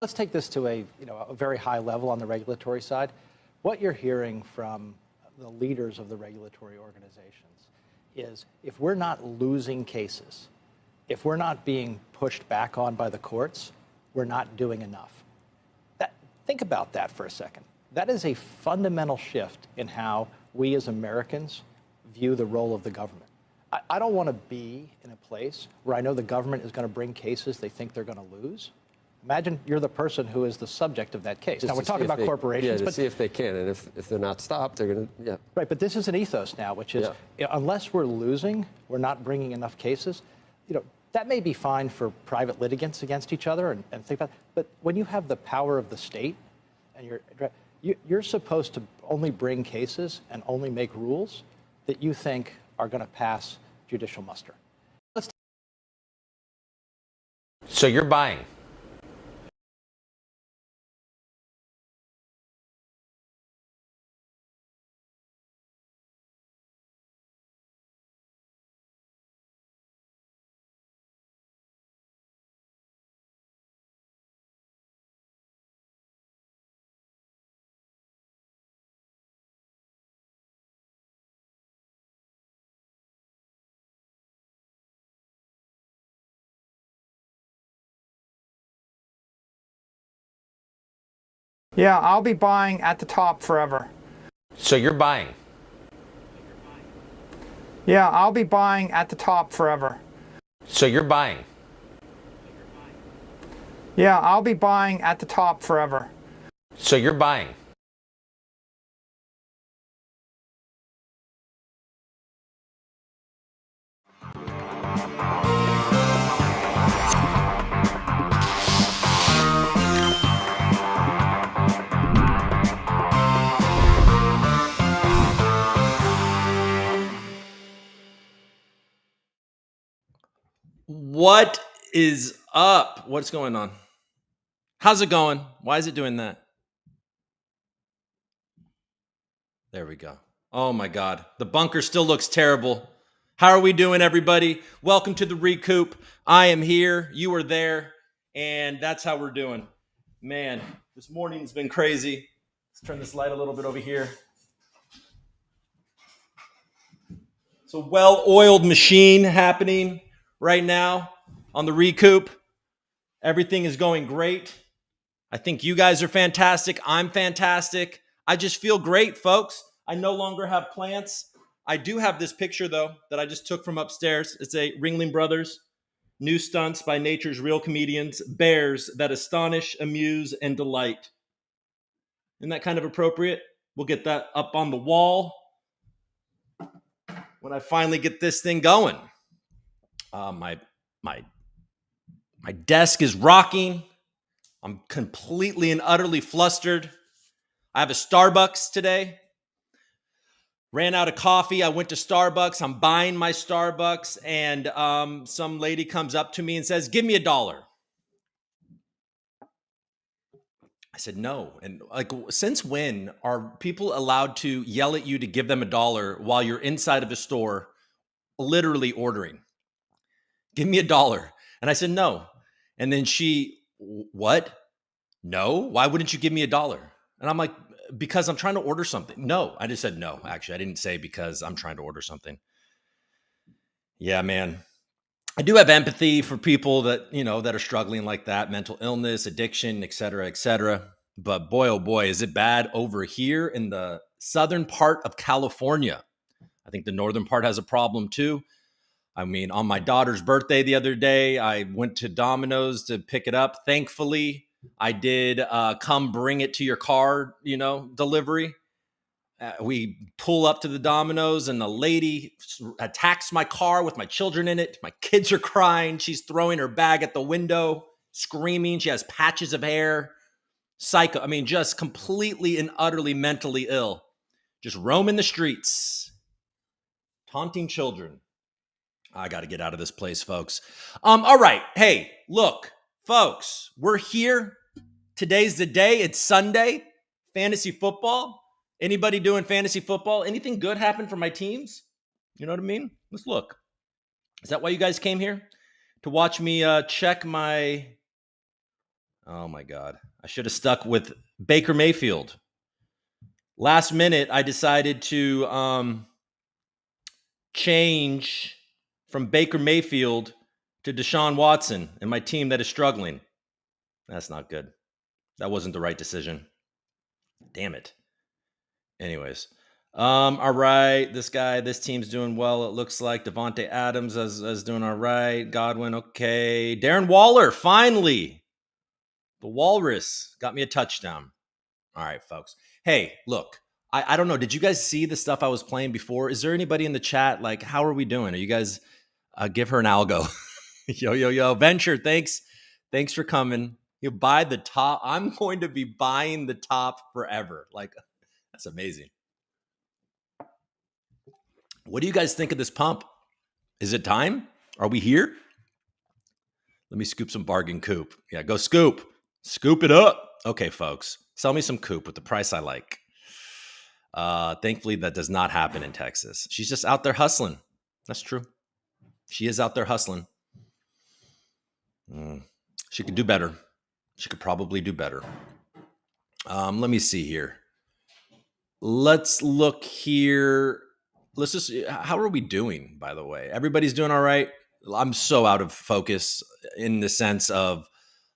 Let's take this to a very high level on the regulatory side. What you're hearing from the leaders of the regulatory organizations is if we're not losing cases, if we're not being pushed back on by the courts, we're not doing enough. Think about that for a second. That is a fundamental shift in how we as Americans view the role of the government. I don't want to be in a place where I know the government is going to bring cases they think they're going to lose. Imagine you're the person who is the subject of that case. Now, we're talking about corporations. Yeah, to see if they can, and if they're not stopped, they're going to, yeah. Right, but this is an ethos now, which is unless we're losing, we're not bringing enough cases. That may be fine for private litigants against each other and think about it, but when you have the power of the state and you're supposed to only bring cases and only make rules that you think are going to pass judicial muster. So you're buying. Yeah, I'll be buying at the top forever. So you're buying. Yeah, I'll be buying at the top forever. So you're buying. Yeah, I'll be buying at the top forever. So you're buying. What is up? What's going on? How's it going? Why is it doing that? There we go. Oh my God. The bunker still looks terrible. How are we doing, everybody? Welcome to the ReCoop. I am here. You are there. And that's how we're doing. Man, this morning's been crazy. Let's turn this light a little bit over here. It's a well-oiled machine happening right now on the ReCoop. Everything is going great. I think you guys are fantastic. I'm fantastic. I just feel great, folks. I no longer have plants. I do have this picture, though, that I just took from upstairs. It's a Ringling Brothers, new stunts by nature's real comedians, bears that astonish, amuse, and delight. Isn't that kind of appropriate? We'll get that up on the wall when I finally get this thing going. My desk is rocking. I'm completely and utterly flustered. I have a Starbucks today. Ran out of coffee. I went to Starbucks. I'm buying my Starbucks, and some lady comes up to me and says, "Give me $1." I said, "No." And since when are people allowed to yell at you to give them $1 while you're inside of a store, literally ordering? Give me $1. And I said, "No." And then she, "What? No? Why wouldn't you give me $1?" And I'm like, "Because I'm trying to order something." No, I just said no. Actually, I didn't say because I'm trying to order something. Yeah, man. I do have empathy for people that, that are struggling like that, mental illness, addiction, et cetera, et cetera. But boy, oh boy, is it bad over here in the southern part of California. I think the northern part has a problem too. I mean, on my daughter's birthday the other day, I went to Domino's to pick it up. Thankfully, I did come bring it to your car, delivery. We pull up to the Domino's and the lady attacks my car with my children in it. My kids are crying. She's throwing her bag at the window, screaming. She has patches of hair. Psycho. I mean, just completely and utterly mentally ill. Just roaming the streets, taunting children. I got to get out of this place, folks. All right. Hey, look, folks, we're here. Today's the day. It's Sunday. Fantasy football. Anybody doing fantasy football? Anything good happen for my teams? You know what I mean? Let's look. Is that why you guys came here? To watch me check my Oh my God. I should have stuck with Baker Mayfield. Last minute, I decided to change from Baker Mayfield to Deshaun Watson and my team that is struggling. That's not good. That wasn't the right decision. Damn it. Anyways. All right. This team's doing well. It looks like Devontae Adams is doing all right. Godwin, okay. Darren Waller, finally. The Walrus got me a touchdown. All right, folks. Hey, look, I don't know. Did you guys see the stuff I was playing before? Is there anybody in the chat? Like, how are we doing? Are you guys give her an algo? Yo. Venture, thanks. Thanks for coming. You buy the top. I'm going to be buying the top forever. Like, that's amazing. What do you guys think of this pump? Is it time? Are we here? Let me scoop some bargain coop. Yeah, go scoop. Scoop it up. Okay, folks. Sell me some coop with the price I like. Thankfully, that does not happen in Texas. She's just out there hustling. That's true. She is out there hustling. She could do better. She could probably do better. Let me see here. Let's look here. Let's just, how are we doing, by the way? Everybody's doing all right. I'm so out of focus in the sense of,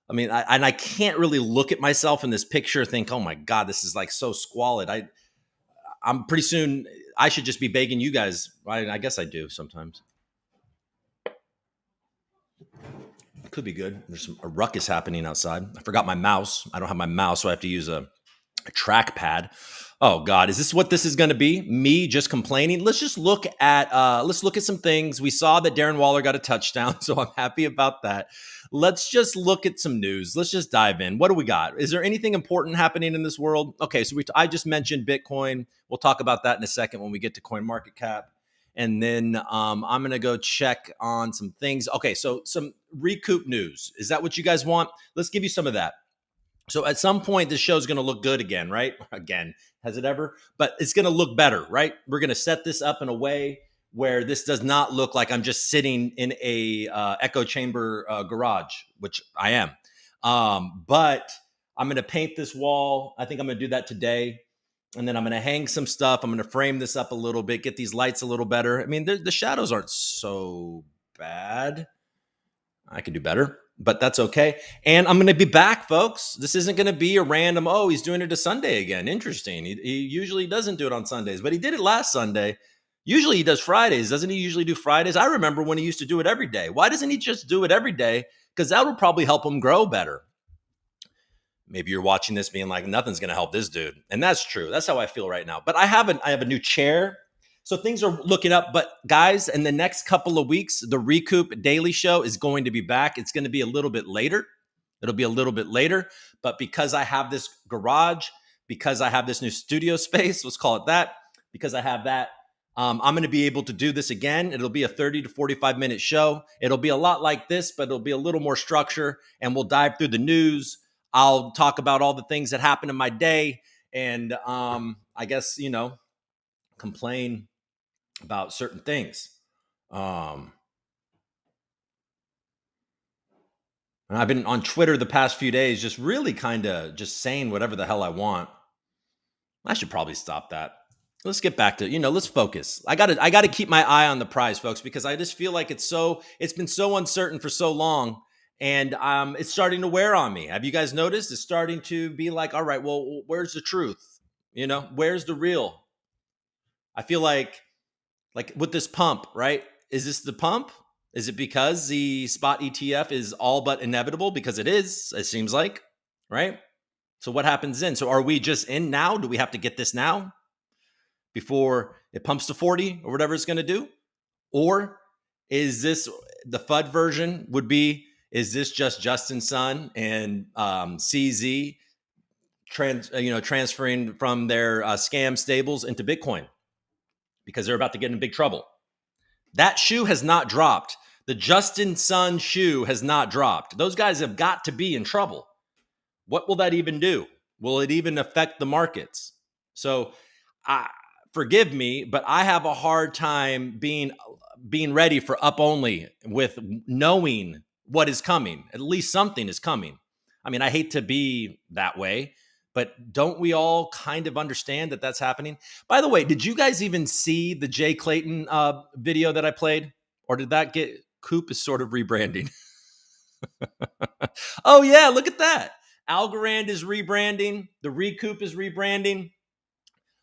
I mean, I can't really look at myself in this picture and think, oh my God, this is like so squalid. I'm pretty soon, I should just be begging you guys. I guess I do sometimes. It could be good. There's a ruckus happening outside. I forgot my mouse. I don't have my mouse, so I have to use a trackpad. Oh God, is this what this is going to be? Me just complaining? Let's just look at some things. We saw that Darren Waller got a touchdown, so I'm happy about that. Let's just look at some news. Let's just dive in. What do we got? Is there anything important happening in this world? Okay, so I just mentioned Bitcoin. We'll talk about that in a second when we get to CoinMarketCap. And then I'm going to go check on some things. Okay, so some ReCoop news. Is that what you guys want? Let's give you some of that. So at some point, this show is going to look good again, right? Again, has it ever? But it's going to look better, right? We're going to set this up in a way where this does not look like I'm just sitting in a echo chamber garage, which I am. But I'm going to paint this wall. I think I'm going to do that today. And then I'm going to hang some stuff. I'm going to frame this up a little bit, get these lights a little better. I mean, the shadows aren't so bad. I can do better, but that's okay. And I'm going to be back, folks. This isn't going to be a random, oh, he's doing it a Sunday again. Interesting. He usually doesn't do it on Sundays, but he did it last Sunday. Usually he does Fridays. Doesn't he usually do Fridays? I remember when he used to do it every day. Why doesn't he just do it every day? Because that would probably help him grow better. Maybe you're watching this being like, nothing's going to help this dude. And that's true. That's how I feel right now. But I have a new chair. So things are looking up. But guys, in the next couple of weeks, the ReCoop Daily Show is going to be back. It's going to be a little bit later. It'll be a little bit later. But because I have this garage, because I have this new studio space, let's call it that, because I have that, I'm going to be able to do this again. It'll be a 30 to 45-minute show. It'll be a lot like this, but it'll be a little more structure. And we'll dive through the news. I'll talk about all the things that happened in my day. And I guess, complain about certain things. And I've been on Twitter the past few days, just really kind of just saying whatever the hell I want. I should probably stop that. Let's get back to, let's focus. I got to keep my eye on the prize, folks, because I just feel like it's been so uncertain for so long. And it's starting to wear on me. Have you guys noticed? It's starting to be like, all right, well, where's the truth? Where's the real? I feel like with this pump, right? Is this the pump? Is it because the spot ETF is all but inevitable? Because it is, it seems like, right? So what happens then? So are we just in now? Do we have to get this now before it pumps to 40 or whatever it's going to do? Or is this the FUD version would be, is this just Justin Sun and CZ transferring from their scam stables into Bitcoin because they're about to get in big trouble? That shoe has not dropped. The Justin Sun shoe has not dropped. Those guys have got to be in trouble. What will that even do? Will it even affect the markets? So forgive me, but I have a hard time being ready for up only with knowing what is coming. At least something is coming. I mean, I hate to be that way, but don't we all kind of understand that that's happening? By the way, did you guys even see the Jay Clayton video that I played? Or did that get Coop is sort of rebranding? Oh, yeah, look at that. Algorand is rebranding. The ReCoop is rebranding.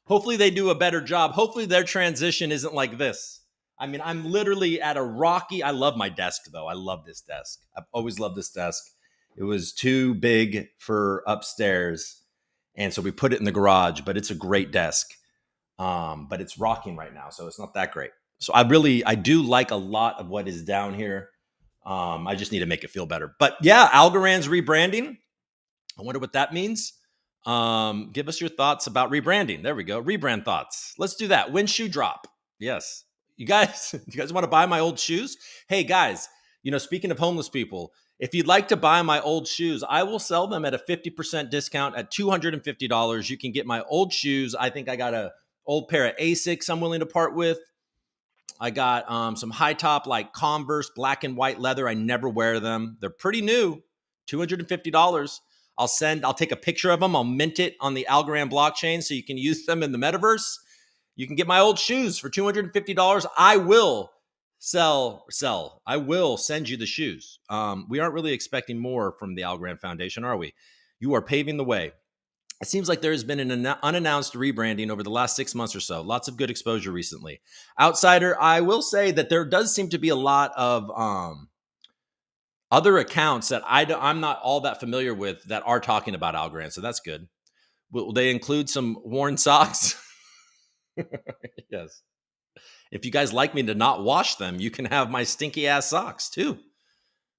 Hopefully they do a better job. Hopefully their transition isn't like this. I mean, I'm literally at a rocky. I love my desk, though. I love this desk. I've always loved this desk. It was too big for upstairs, and so we put it in the garage, but it's a great desk. But it's rocking right now, so it's not that great. So I do like a lot of what is down here. I just need to make it feel better. But yeah, Algorand's rebranding. I wonder what that means. Give us your thoughts about rebranding. There we go. Rebrand thoughts. Let's do that. When shoe drop. Yes. You guys want to buy my old shoes? Hey guys, speaking of homeless people, if you'd like to buy my old shoes, I will sell them at a 50% discount at $250. You can get my old shoes. I think I got a old pair of Asics I'm willing to part with. I got some high top like Converse, black and white leather. I never wear them. They're pretty new. $250. I'll take a picture of them. I'll mint it on the Algorand blockchain so you can use them in the metaverse. You can get my old shoes for $250. I will sell. I will send you the shoes. We aren't really expecting more from the Algorand Foundation, are we? You are paving the way. It seems like there has been an unannounced rebranding over the last 6 months or so. Lots of good exposure recently. Outsider, I will say that there does seem to be a lot of other accounts that I'm not all that familiar with that are talking about Algorand, so that's good. Will they include some worn socks? Yes. If you guys like me to not wash them, you can have my stinky ass socks too.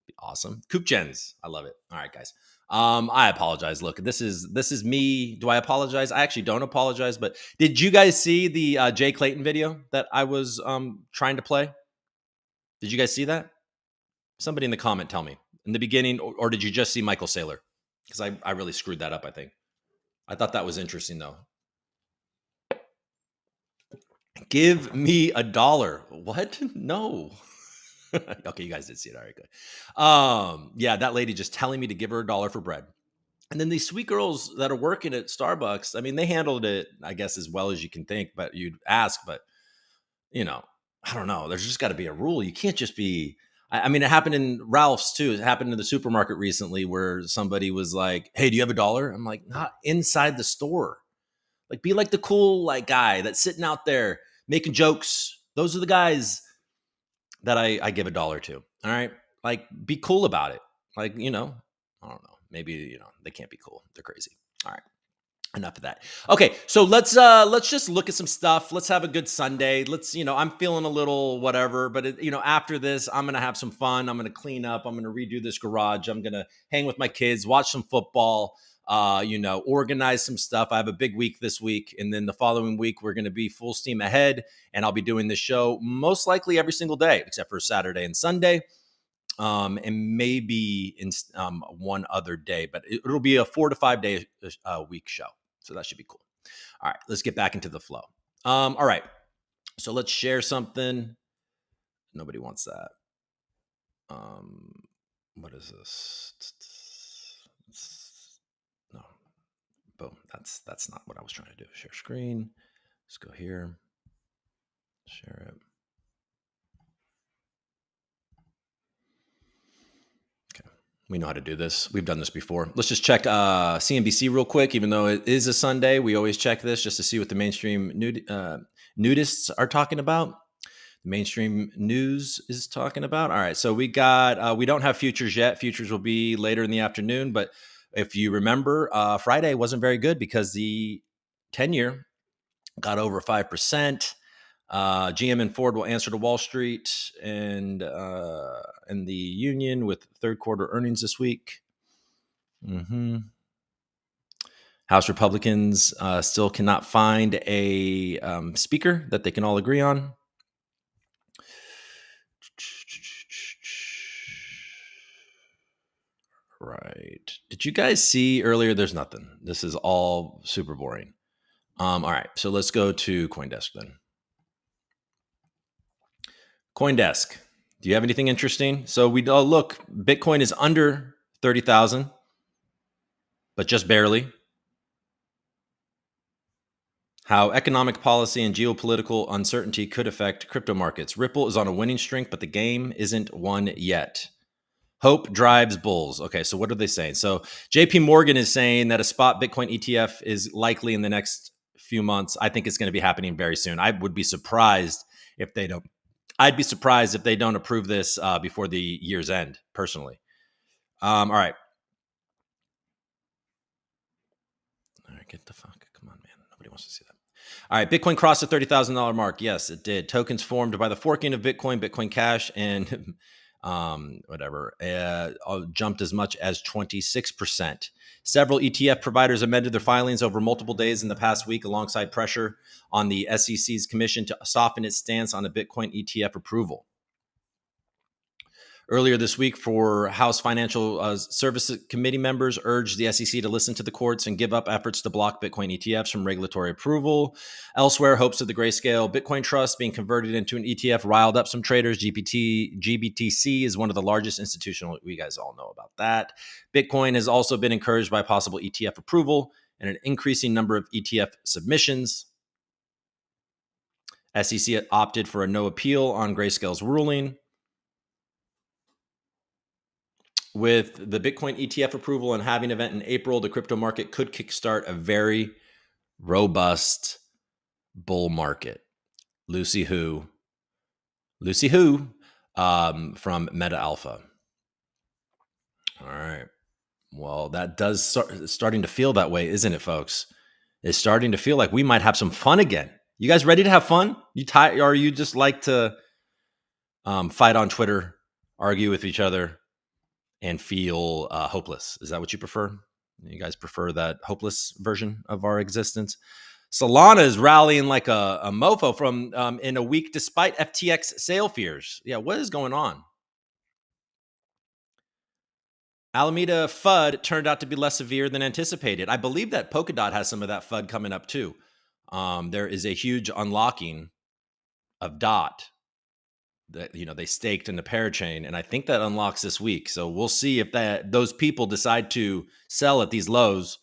Be awesome. Coop Gens. I love it. All right, guys. I apologize. Look, this is me. Do I apologize? I actually don't apologize, but did you guys see the Jay Clayton video that I was trying to play? Did you guys see that? Somebody in the comment tell me. In the beginning, or did you just see Michael Saylor? Because I really screwed that up, I think. I thought that was interesting, though. Give me $1. What? No. Okay, you guys did see it. All right, good. Yeah, that lady just telling me to give her $1 for bread. And then these sweet girls that are working at Starbucks, I mean, they handled it, I guess, as well as you can think, but you'd ask, but, I don't know. There's just got to be a rule. You can't just be, I mean, it happened in Ralph's too. It happened in the supermarket recently where somebody was like, hey, do you have $1? I'm like, not inside the store. Like, be like the cool guy that's sitting out there making jokes. Those are the guys that I give $1 to. All right. Like, be cool about it. Like, I don't know. Maybe, they can't be cool. They're crazy. All right. Enough of that. Okay. So let's just look at some stuff. Let's have a good Sunday. I'm feeling a little whatever, but after this, I'm going to have some fun. I'm going to clean up. I'm going to redo this garage. I'm going to hang with my kids, watch some football, organize some stuff. I have a big week this week. And then the following week, we're going to be full steam ahead. And I'll be doing this show most likely every single day, except for Saturday and Sunday. And maybe in one other day, but it'll be a 4 to 5 day week show. So that should be cool. All right, let's get back into the flow. All right, so let's share something. Nobody wants that. What is this? No, boom. That's not what I was trying to do. Share screen. Let's go here. Share it. We know how to do this. We've done this before. Let's just check CNBC real quick, even though it is a Sunday. We always check this just to see what the mainstream nudists are talking about. The mainstream news is talking about. All right. So we don't have futures yet. Futures will be later in the afternoon. But if you remember, Friday wasn't very good because the 10-year got over 5%. GM and Ford will answer to Wall Street and the union with third quarter earnings this week. House Republicans still cannot find a speaker that they can all agree on. Right. Did you guys see earlier? There's nothing. This is all super boring. All right. So let's go to CoinDesk then. CoinDesk. Do you have anything interesting? So look, Bitcoin is under 30,000. but just barely. How economic policy and geopolitical uncertainty could affect crypto markets. Ripple is on a winning streak, but the game isn't won yet. Hope drives bulls. Okay, so what are they saying? So JP Morgan is saying that a spot Bitcoin ETF is likely in the next few months. I think it's going to be happening very soon. I would be surprised if they don't. I'd be surprised if they don't approve this before the year's end, personally. All right. All right, get the fuck. Come on, man. Nobody wants to see that. All right, Bitcoin crossed the $30,000 mark. Yes, it did. Tokens formed by the forking of Bitcoin, Bitcoin Cash, and jumped as much as 26%. Several ETF providers amended their filings over multiple days in the past week, alongside pressure on the SEC's commission to soften its stance on a Bitcoin ETF approval. Earlier this week, for House Financial Services Committee members urged the SEC to listen to the courts and give up efforts to block Bitcoin ETFs from regulatory approval. Elsewhere, hopes of the Grayscale Bitcoin Trust being converted into an ETF riled up some traders. GBTC is one of the largest institutional. We guys all know about that. Bitcoin has also been encouraged by possible ETF approval and an increasing number of ETF submissions. SEC opted for a no appeal on Grayscale's ruling. With the Bitcoin ETF approval and halving event in April, the crypto market could kickstart a very robust bull market. Lucy Hu from Meta Alpha. All right. Well, that does starting to feel that way, isn't it, folks? It's starting to feel like we might have some fun again. You guys ready to have fun? Or you just like to fight on Twitter, argue with each other, and feel hopeless? Is that what you prefer? You guys prefer that hopeless version of our existence? Solana is rallying like a mofo from in a week despite FTX sale fears. Yeah, what is going on? Alameda FUD turned out to be less severe than anticipated. I believe that Polkadot has some of that FUD coming up too. There is a huge unlocking of DOT that they staked in the parachain, and I think that unlocks this week. So we'll see if those people decide to sell at these lows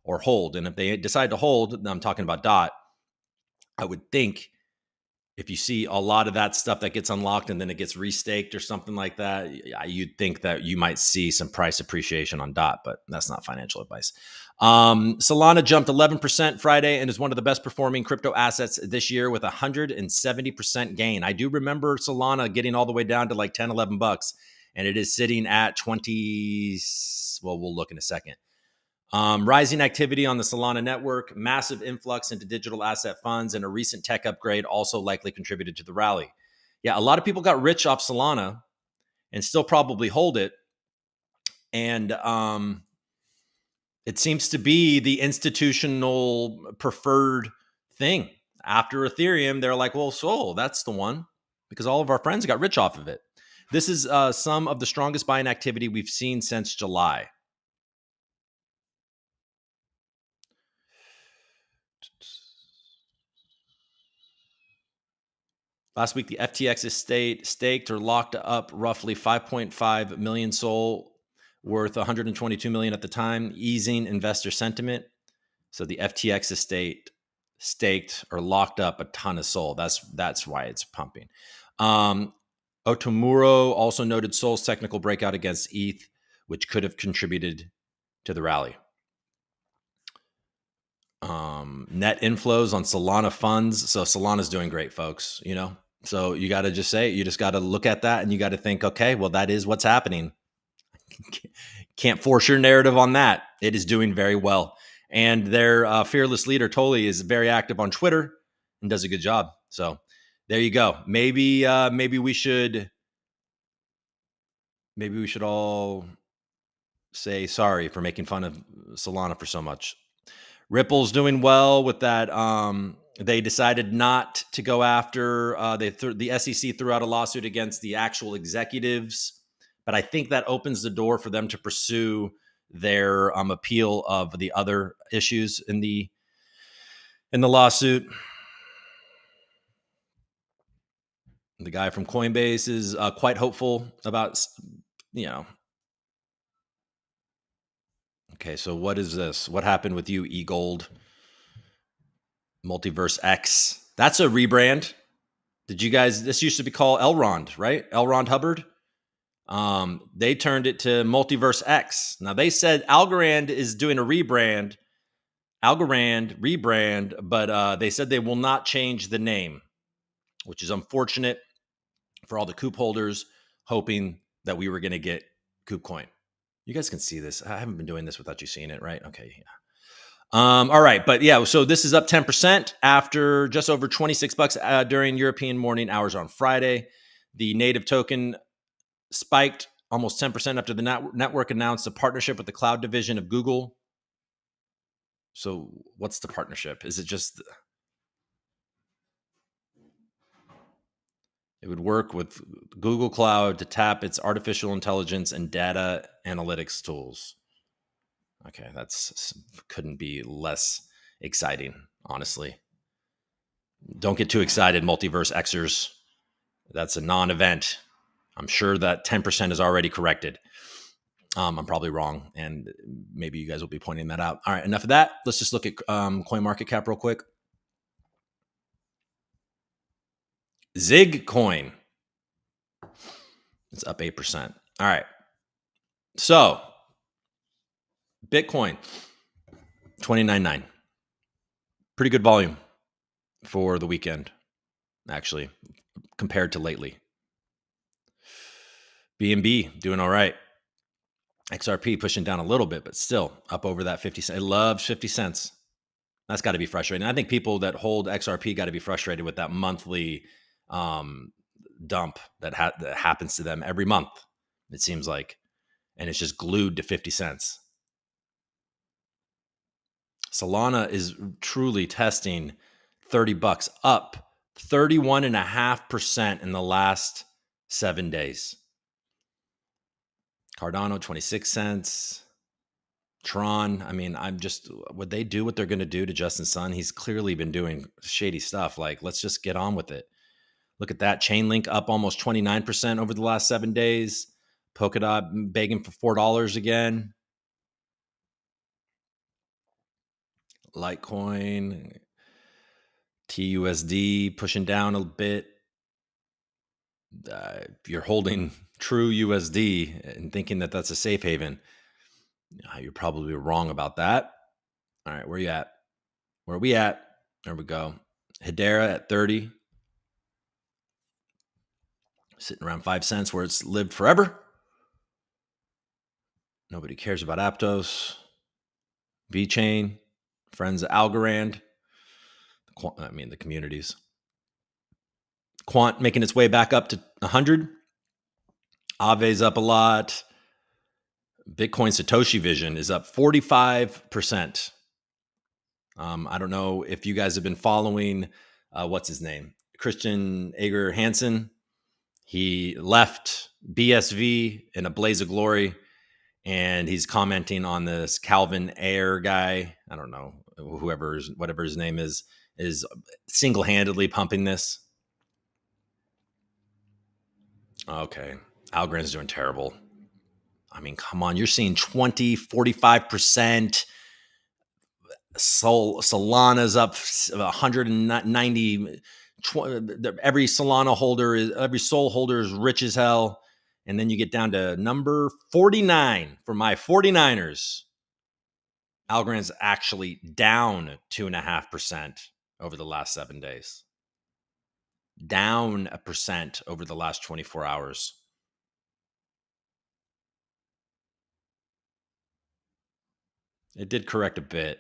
or hold. And if they decide to hold, I'm talking about DOT, I would think if you see a lot of that stuff that gets unlocked and then it gets restaked or something like that, you'd think that you might see some price appreciation on DOT, but that's not financial advice. Solana jumped 11% Friday and is one of the best performing crypto assets this year with 170% gain. I do remember Solana getting all the way down to like 10, $11, and it is sitting at 20. Well, we'll look in a second. Rising activity on the Solana network, massive influx into digital asset funds, and a recent tech upgrade also likely contributed to the rally. Yeah, a lot of people got rich off Solana and still probably hold it. And it seems to be the institutional preferred thing. After Ethereum, they're like, well, Sol, that's the one, because all of our friends got rich off of it. This is some of the strongest buying activity we've seen since July. Last week, the FTX estate staked or locked up roughly 5.5 million SOL, worth 122 million at the time, easing investor sentiment. So the FTX estate staked or locked up a ton of SOL. That's why it's pumping. Otomuro also noted SOL's technical breakout against ETH, which could have contributed to the rally. Net inflows on Solana funds. So Solana's doing great, folks. So you got to just say, you just got to look at that and you got to think, okay, well, that is what's happening. Can't force your narrative on that. It is doing very well. And their fearless leader, Toli, is very active on Twitter and does a good job. So there you go. Maybe we should all say sorry for making fun of Solana for so much. Ripple's doing well with that. They decided not to go after. The SEC threw out a lawsuit against the actual executives, but I think that opens the door for them to pursue their appeal of the other issues in the lawsuit. The guy from Coinbase is quite hopeful about, Okay, so what is this? What happened with you, eGold? Multiverse X. That's a rebrand. Did you guys? This used to be called Elrond, right? Elrond Hubbard. They turned it to Multiverse X. Now they said Algorand is doing a rebrand. Algorand rebrand, but they said they will not change the name, which is unfortunate for all the Coop holders, hoping that we were going to get Coop Coin. You guys can see this. I haven't been doing this without you seeing it, right? Okay, yeah. All right, but yeah, so this is up 10% after just over 26 bucks during European morning hours on Friday. The native token spiked almost 10% after the network announced a partnership with the cloud division of Google. So what's the partnership? Is it just it would work with Google Cloud to tap its artificial intelligence and data analytics tools? Okay, that's couldn't be less exciting, honestly. Don't get too excited, Multiverse Xers. That's a non-event. I'm sure that 10% is already corrected. I'm probably wrong, and maybe you guys will be pointing that out. All right, enough of that. Let's just look at CoinMarketCap real quick. Zig Coin. It's up 8%. All right. So, Bitcoin, 29.9. Pretty good volume for the weekend, actually, compared to lately. BNB doing all right. XRP pushing down a little bit, but still up over that 50 cents. It loves 50 cents. That's got to be frustrating. I think people that hold XRP got to be frustrated with that monthly dump that happens to them every month, it seems like. And it's just glued to 50 cents. Solana is truly testing 30 bucks, up 31.5% in the last 7 days. Cardano, 26 cents. Tron, I mean, would they do what they're going to do to Justin Sun? He's clearly been doing shady stuff. Like, let's just get on with it. Look at that. Chainlink up almost 29% over the last 7 days. Polkadot begging for $4 again. Litecoin, TUSD pushing down a bit. If you're holding true USD and thinking that that's a safe haven, you're probably wrong about that. All right, where you at? Where are we at? There we go. Hedera at 30. Sitting around 5 cents where it's lived forever. Nobody cares about Aptos. VeChain, friends of Algorand. The communities. Quant making its way back up to 100. Aave's up a lot. Bitcoin Satoshi Vision is up 45%. I don't know if you guys have been following, what's his name? Christian Ager Hansen. He left BSV in a blaze of glory, and he's commenting on this Calvin Ayre guy. I don't know, whatever his name is single-handedly pumping this. Okay. Algorand's doing terrible. I mean, come on. You're seeing 20, 45%. Solana's up 190. Every Solana holder every Sol holder is rich as hell. And then you get down to number 49 for my 49ers. Algorand's actually down 2.5% over the last 7 days. Down 1% over the last 24 hours. It did correct a bit.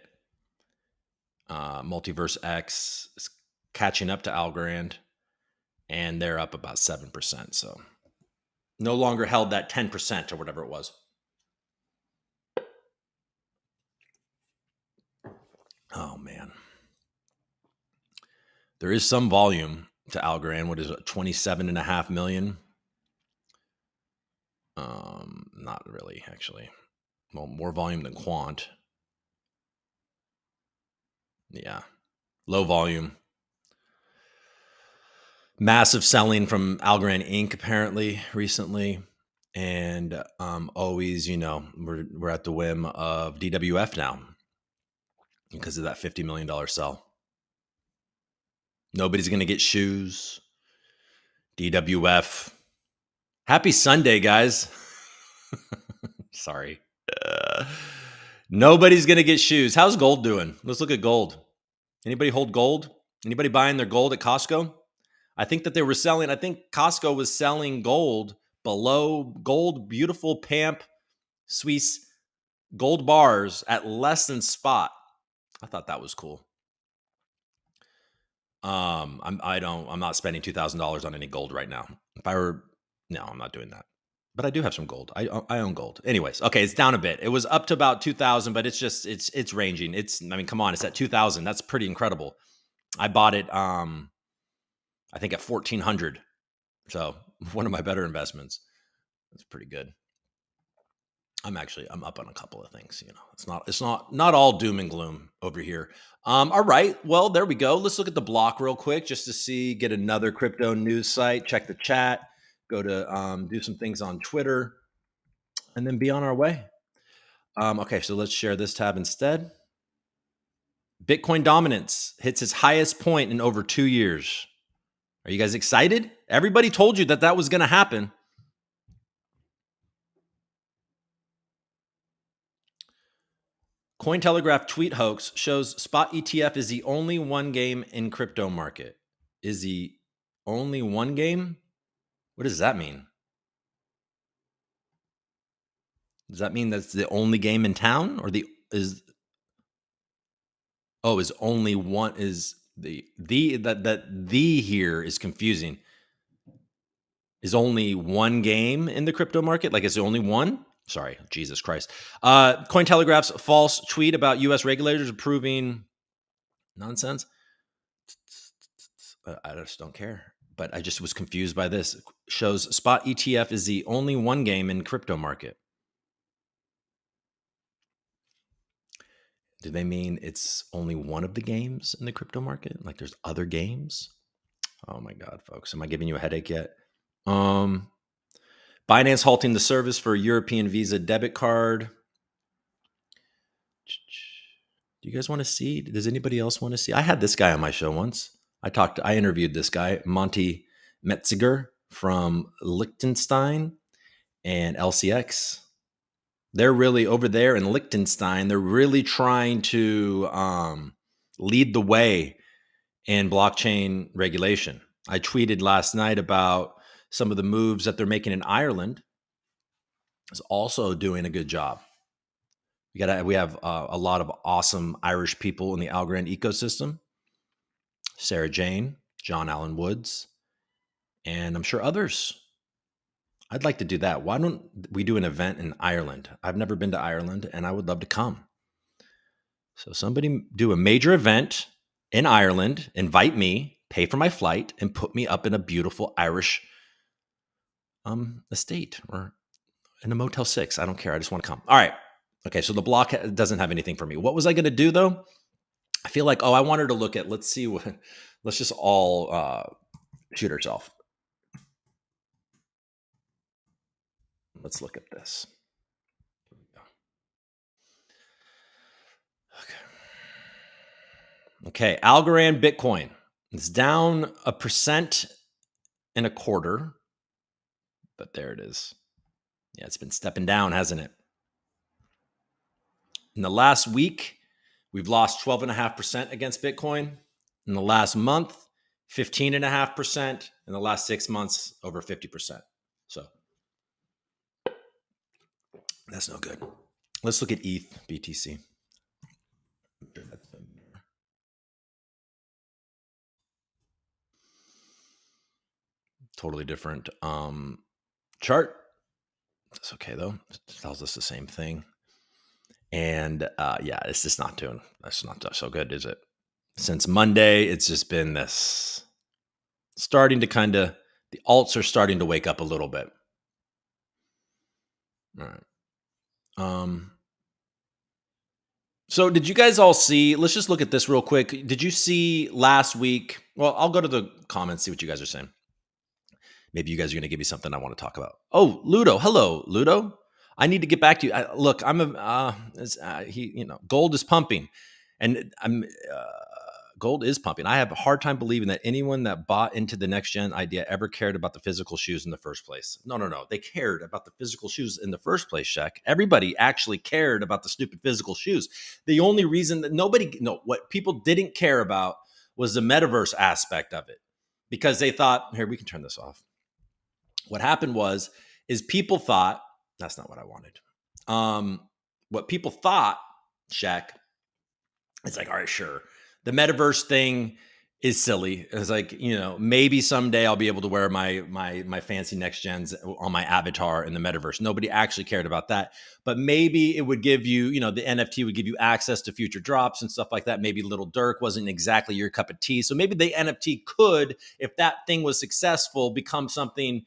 Multiverse X is catching up to Algorand, and they're up about 7%. So no longer held that 10% or whatever it was. Oh, man. There is some volume to Algorand. What is it, 27.5 million? Not really, actually. Well, more volume than Quant. Yeah. Low volume. Massive selling from Algorand Inc. apparently recently. And always, we're at the whim of DWF now because of that $50 million sell. Nobody's going to get shoes. DWF. Happy Sunday, guys. Sorry. Nobody's going to get shoes. How's gold doing? Let's look at gold. Anybody hold gold? Anybody buying their gold at Costco? I think that they were selling, I think Costco was selling gold below gold, beautiful Pamp Swiss gold bars at less than spot. I thought that was cool. I'm not spending $2,000 on any gold right now. No, I'm not doing that. But I do have some gold. I own gold. Anyways, okay, it's down a bit. It was up to about 2,000, but it's ranging. Come on, it's at 2,000. That's pretty incredible. I bought it, I think at 1,400. So one of my better investments. That's pretty good. I'm up on a couple of things. It's not all doom and gloom over here. All right. Well, there we go. Let's look at the block real quick just to get another crypto news site, check the chat, go to do some things on Twitter, and then be on our way. Okay, so let's share this tab instead. Bitcoin dominance hits its highest point in over 2 years. Are you guys excited? Everybody told you that was going to happen. Cointelegraph tweet hoax shows spot ETF is the only one game in crypto market. Is the only one game? What does that mean? Does that mean that's the only game in town, or is only one is the here is confusing. Is only one game in the crypto market? Like it's the only one? Sorry, Jesus Christ. Cointelegraph's false tweet about U.S. regulators approving nonsense. I just don't care. But I just was confused by this. It shows spot ETF is the only one game in crypto market. Do they mean it's only one of the games in the crypto market? Like there's other games? Oh my God, folks. Am I giving you a headache yet? Binance halting the service for European Visa debit card. Do you guys want to see? Does anybody else want to see? I had this guy on my show once. I interviewed this guy, Monty Metziger from Liechtenstein and LCX. They're really over there in Liechtenstein. They're really trying to lead the way in blockchain regulation. I tweeted last night about some of the moves that they're making in Ireland. Is also doing a good job. We have a lot of awesome Irish people in the Algorand ecosystem. Sarah Jane, John Allen Woods, and I'm sure others. I'd like to do that. Why don't we do an event in Ireland? I've never been to Ireland, and I would love to come. So somebody do a major event in Ireland, invite me, pay for my flight, and put me up in a beautiful Irish estate or in a Motel 6. I don't care. I just want to come. All right. Okay. So the block doesn't have anything for me. What was I going to do though? I feel like, I wanted to look at, let's just all shoot ourselves. Let's look at this. Okay. Algorand Bitcoin. It's down 1.25%, but there it is. Yeah, it's been stepping down, hasn't it? In the last week, we've lost 12.5% against Bitcoin. In the last month, 15.5%. In the last 6 months, over 50%. So that's no good. Let's look at ETH BTC. Totally different chart. That's okay though. It tells us the same thing. And it's just that's not so good, is it? Since Monday, it's just been this starting to the alts are starting to wake up a little bit. All right. So did you guys all see, let's just look at this real quick. Did you see last week? Well, I'll go to the comments, see what you guys are saying. Maybe you guys are going to give me something I want to talk about. Oh, Ludo. Hello, Ludo. I need to get back to you. Look, gold is pumping, and gold is pumping. I have a hard time believing that anyone that bought into the next gen idea ever cared about the physical shoes in the first place. No. They cared about the physical shoes in the first place, Shaq. Everybody actually cared about the stupid physical shoes. The only reason that what people didn't care about was the metaverse aspect of it, because they thought, here, we can turn this off. What happened is people thought, that's not what I wanted. What people thought, Shaq, it's like, all right, sure. The metaverse thing is silly. It's like, maybe someday I'll be able to wear my fancy next gens on my avatar in the metaverse. Nobody actually cared about that. But maybe it would give you, the NFT would give you access to future drops and stuff like that. Maybe Little Dirk wasn't exactly your cup of tea. So maybe the NFT could, if that thing was successful, become something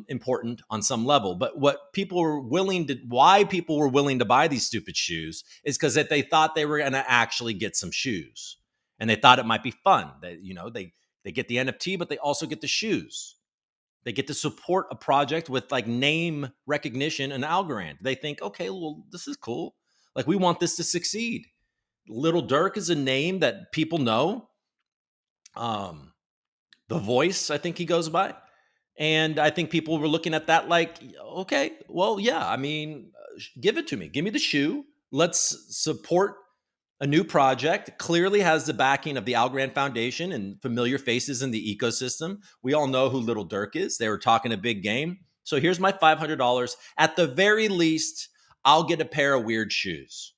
important on some level. But why people were willing to buy these stupid shoes is because that they thought they were going to actually get some shoes, and they thought it might be fun. They get the NFT, but they also get the shoes. They get to support a project with like name recognition and Algorand. They think, okay, well, this is cool. Like, we want this to succeed. Little Dirk is a name that people know. The Voice, I think he goes by. And I think people were looking at that like, okay, well, yeah, I mean, give it to me. Give me the shoe. Let's support a new project. Clearly has the backing of the Algorand Foundation and familiar faces in the ecosystem. We all know who Little Dirk is. They were talking a big game. So here's my $500. At the very least, I'll get a pair of weird shoes.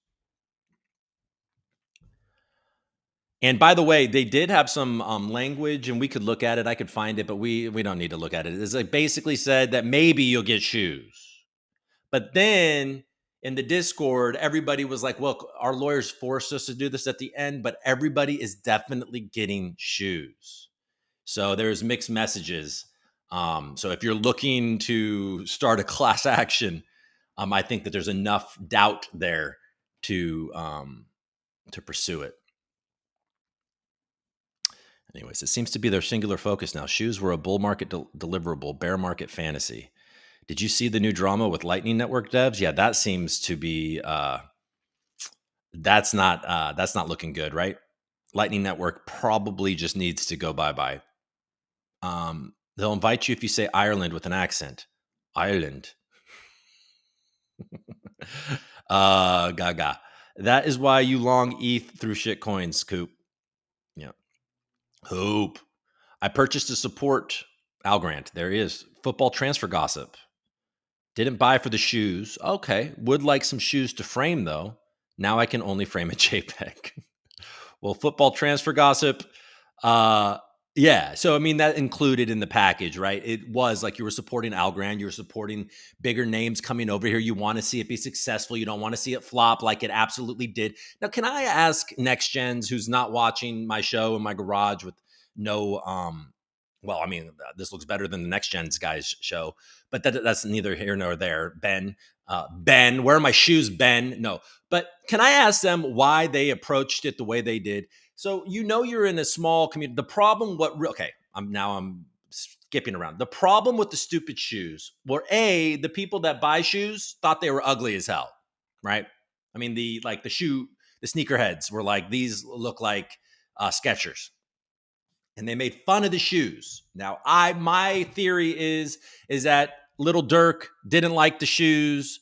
And by the way, they did have some language, and we could look at it. I could find it, but we don't need to look at it. It's like basically said that maybe you'll get shoes. But then in the Discord, everybody was like, well, our lawyers forced us to do this at the end, but everybody is definitely getting shoes. So there's mixed messages. So if you're looking to start a class action, I think that there's enough doubt there to pursue it. Anyways, it seems to be their singular focus now. Shoes were a bull market deliverable, bear market fantasy. Did you see the new drama with Lightning Network devs? Yeah, that seems to be that's not looking good, right? Lightning Network probably just needs to go bye-bye. They'll invite you if you say Ireland with an accent. Ireland. Gaga. That is why you long ETH through shit coins, Coop. Yeah. Hoop. I purchased to support Algorand. There he is. Football transfer gossip. Didn't buy for the shoes. Okay. Would like some shoes to frame, though. Now I can only frame a JPEG. Well, football transfer gossip. Yeah. So, I mean, that included in the package, right? It was like you were supporting Algorand. You were supporting bigger names coming over here. You want to see it be successful. You don't want to see it flop like it absolutely did. Now, can I ask Next Gens who's not watching my show in my garage with no, well, I mean, this looks better than the Next Gens guys show, but that's neither here nor there. Ben, where are my shoes, Ben? No, but can I ask them why they approached it the way they did? So, you're in a small community. The problem, I'm skipping around. The problem with the stupid shoes were the people that buy shoes thought they were ugly as hell, right? I mean, the sneakerheads were like, these look like Skechers. And they made fun of the shoes. Now, my theory is that Little Dirk didn't like the shoes,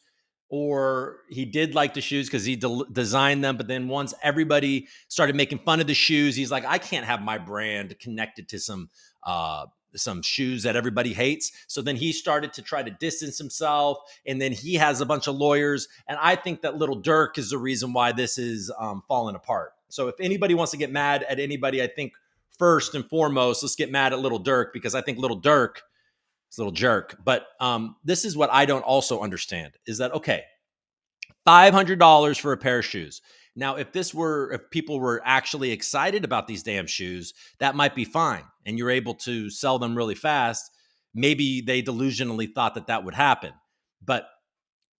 or he did like the shoes because he designed them. But then once everybody started making fun of the shoes, he's like, I can't have my brand connected to some shoes that everybody hates. So then he started to try to distance himself, and then he has a bunch of lawyers. And I think that Little Dirk is the reason why this is falling apart. So if anybody wants to get mad at anybody, I think first and foremost, let's get mad at Little Dirk, because I think Little Dirk is a little jerk. But this is what I don't also understand is that, okay, $500 for a pair of shoes. Now, if people were actually excited about these damn shoes, that might be fine. And you're able to sell them really fast. Maybe they delusionally thought that would happen, but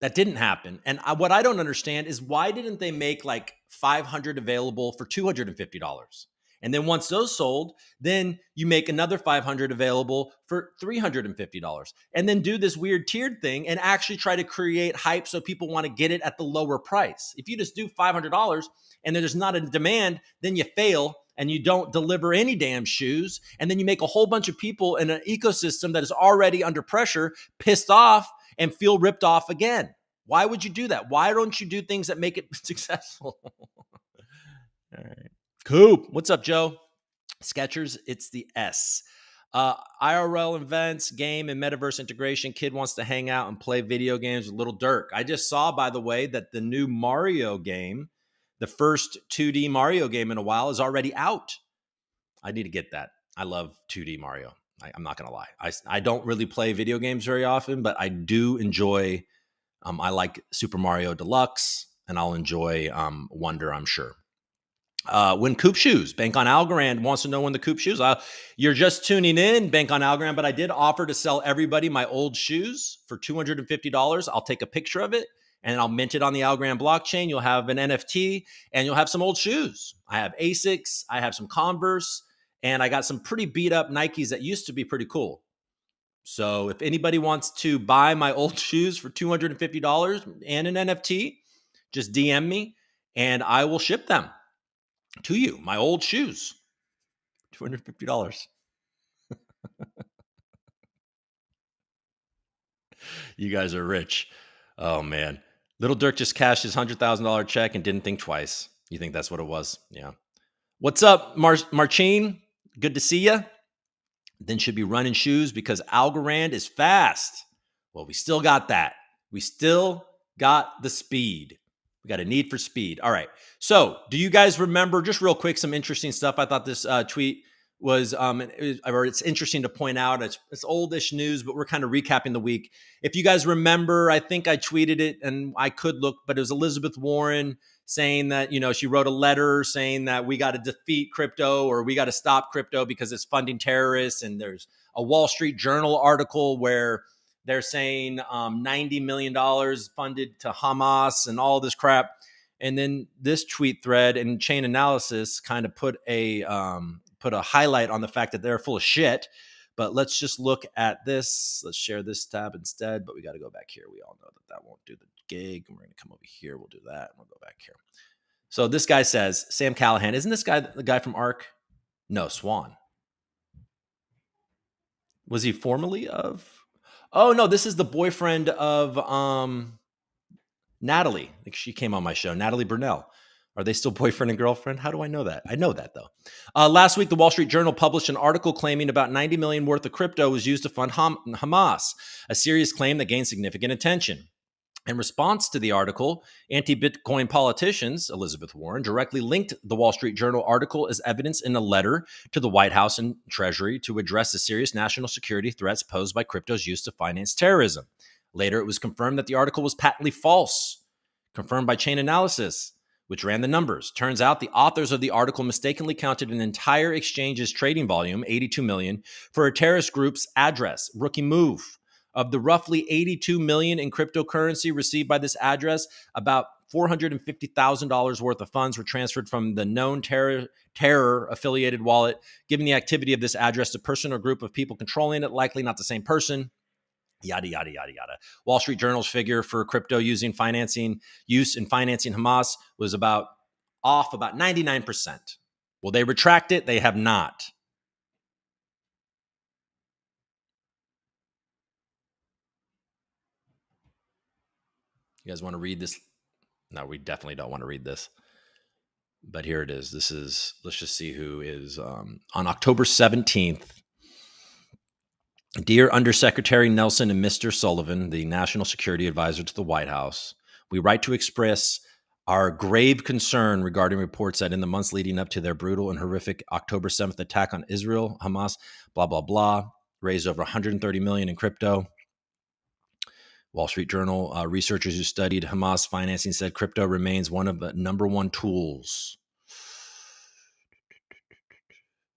that didn't happen. And what I don't understand is, why didn't they make like 500 available for $250? And then once those sold, then you make another 500 available for $350. And then do this weird tiered thing and actually try to create hype so people want to get it at the lower price. If you just do $500 and there's not a demand, then you fail and you don't deliver any damn shoes. And then you make a whole bunch of people in an ecosystem that is already under pressure, pissed off, and feel ripped off again. Why would you do that? Why don't you do things that make it successful? All right. Coop. What's up, Joe? Skechers, it's the S. IRL events, game, and metaverse integration. Kid wants to hang out and play video games with Little Dirk. I just saw, by the way, that the new Mario game, the first 2D Mario game in a while, is already out. I need to get that. I love 2D Mario. I'm not going to lie. I don't really play video games very often, but I do enjoy, I like Super Mario Deluxe, and I'll enjoy Wonder, I'm sure. When Coop Shoes, Bank on Algorand wants to know when the Coop Shoes. You're just tuning in, Bank on Algorand, but I did offer to sell everybody my old shoes for $250. I'll take a picture of it and I'll mint it on the Algorand blockchain. You'll have an NFT and you'll have some old shoes. I have Asics, I have some Converse, and I got some pretty beat up Nikes that used to be pretty cool. So if anybody wants to buy my old shoes for $250 and an NFT, just DM me and I will ship them to you. My old shoes, $250. You guys are rich. Oh man. Little Dirk just cashed his $100,000 check and didn't think twice. You think that's what it was? Yeah. What's up, Marcin? Good to see you. Then should be running shoes because Algorand is fast. Well, we still got that. We still got the speed. We got a need for speed. All right. So do you guys remember, just real quick, some interesting stuff? I thought this tweet was, it's interesting to point out. It's oldish news, but we're kind of recapping the week. If you guys remember, I think I tweeted it and I could look, but it was Elizabeth Warren saying that, she wrote a letter saying that we got to defeat crypto or we got to stop crypto because it's funding terrorists. And there's a Wall Street Journal article where they're saying $90 million funded to Hamas and all this crap. And then this tweet thread and Chain Analysis kind of put a highlight on the fact that they're full of shit. But let's just look at this. Let's share this tab instead. But we got to go back here. We all know that won't do the gig. And we're going to come over here. We'll do that. And we'll go back here. So this guy says, Sam Callahan, isn't this guy the guy from ARK? No, Swan. Was he formerly of? Oh, no, this is the boyfriend of Natalie. I think she came on my show, Natalie Burnell. Are they still boyfriend and girlfriend? How do I know that? I know that, though. Last week, the Wall Street Journal published an article claiming about $90 million worth of crypto was used to fund Hamas, a serious claim that gained significant attention. In response to the article, anti-Bitcoin politicians, Elizabeth Warren, directly linked the Wall Street Journal article as evidence in a letter to the White House and Treasury to address the serious national security threats posed by crypto's use to finance terrorism. Later, it was confirmed that the article was patently false, confirmed by Chain Analysis, which ran the numbers. Turns out the authors of the article mistakenly counted an entire exchange's trading volume, 82 million, for a terrorist group's address. Rookie move. Of the roughly 82 million in cryptocurrency received by this address, about $450,000 worth of funds were transferred from the known terror-affiliated wallet. Given the activity of this address, a person or group of people controlling it, likely not the same person. Yada, yada, yada, yada. Wall Street Journal's figure for crypto use in financing Hamas was off about 99%. Will they retract it? They have not. You guys want to read this? No, we definitely don't want to read this. But here it is. Let's just see who is on October 17th. Dear Undersecretary Nelson and Mr. Sullivan, the National Security Advisor to the White House, we write to express our grave concern regarding reports that in the months leading up to their brutal and horrific October 7th attack on Israel, Hamas, blah, blah, blah, raised over 130 million in crypto. Wall Street Journal researchers who studied Hamas financing said crypto remains one of the number one tools.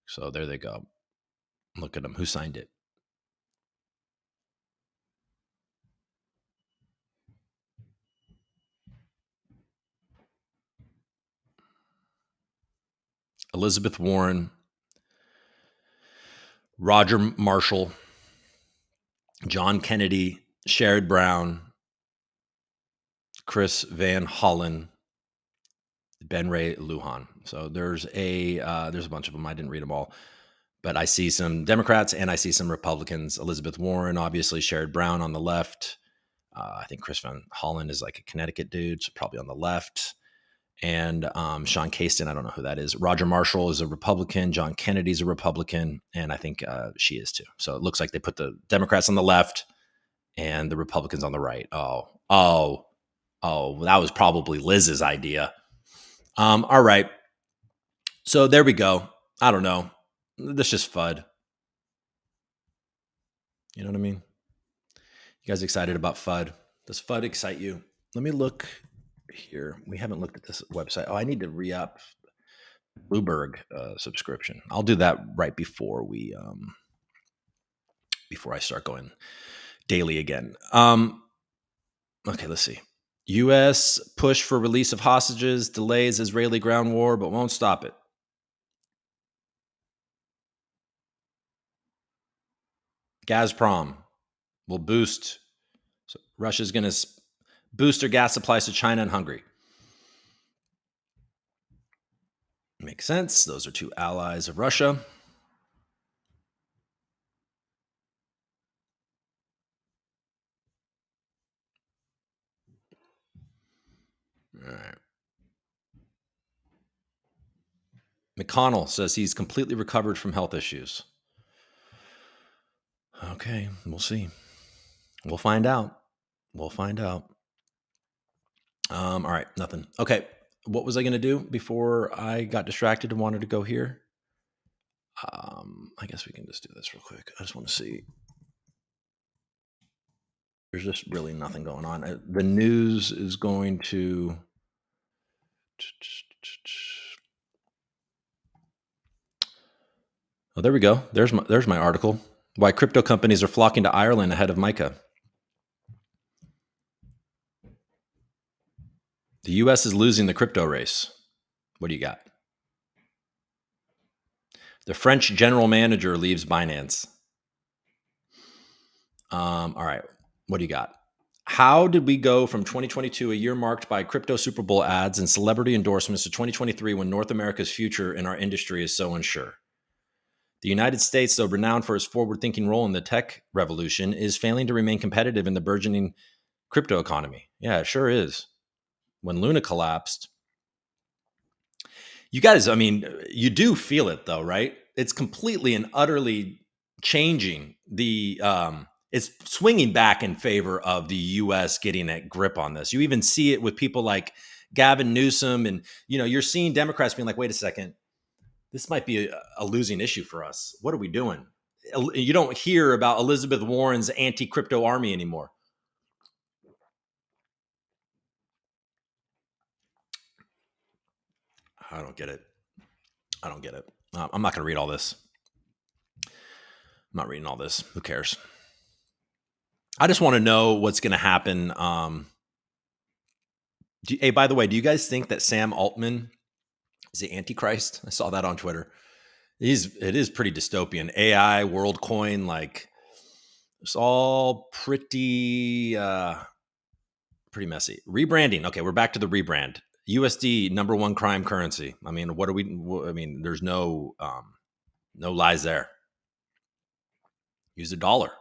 So there they go. Look at them. Who signed it? Elizabeth Warren, Roger Marshall, John Kennedy, Sherrod Brown, Chris Van Hollen, Ben Ray Lujan. So there's a bunch of them. I didn't read them all, but I see some Democrats and I see some Republicans. Elizabeth Warren, obviously, Sherrod Brown on the left. I think Chris Van Hollen is like a Connecticut dude, so probably on the left. And Sean Casten, I don't know who that is. Roger Marshall is a Republican. John Kennedy's a Republican. And I think she is too. So it looks like they put the Democrats on the left and the Republicans on the right. Oh, that was probably Liz's idea. All right. So there we go. I don't know. That's just FUD. You know what I mean? You guys excited about FUD? Does FUD excite you? Let me look here. We haven't looked at this website. Oh, I need to re-up Bloomberg subscription. I'll do that right before we before I start going daily again. Okay, let's see. U.S. push for release of hostages delays Israeli ground war, but won't stop it. Gazprom will boost. So Russia's going to boost their gas supplies to China and Hungary. Makes sense. Those are two allies of Russia. All right. McConnell says he's completely recovered from health issues. Okay, we'll see. We'll find out. We'll find out. All right, nothing. Okay, what was I going to do before I got distracted and wanted to go here? I guess we can just do this real quick. I just want to see. There's just really nothing going on. The news is going to. Oh, there we go. There's my article. Why crypto companies are flocking to Ireland ahead of MiCA. The U.S. is losing the crypto race. What do you got? The French general manager leaves Binance. All right. What do you got? How did we go from 2022, a year marked by crypto Super Bowl ads and celebrity endorsements, to 2023 when North America's future in our industry is so unsure? The United States, though renowned for its forward-thinking role in the tech revolution, is failing to remain competitive in the burgeoning crypto economy. Yeah, it sure is. When Luna collapsed, you guys, I mean, you do feel it though, right? It's completely and utterly changing the, it's swinging back in favor of the U.S. getting a grip on this. You even see it with people like Gavin Newsom, and you're seeing Democrats being like, wait a second, this might be a losing issue for us. What are we doing? You don't hear about Elizabeth Warren's anti-crypto army anymore. I don't get it. I'm not going to read all this. I'm not reading all this. Who cares? I just want to know what's going to happen. Hey, by the way, do you guys think that Sam Altman is the Antichrist? I saw that on Twitter. It is pretty dystopian. AI, WorldCoin, like it's all pretty messy. Rebranding. Okay, we're back to the rebrand. USD, number one crime currency. I mean, there's no lies there. Use a dollar,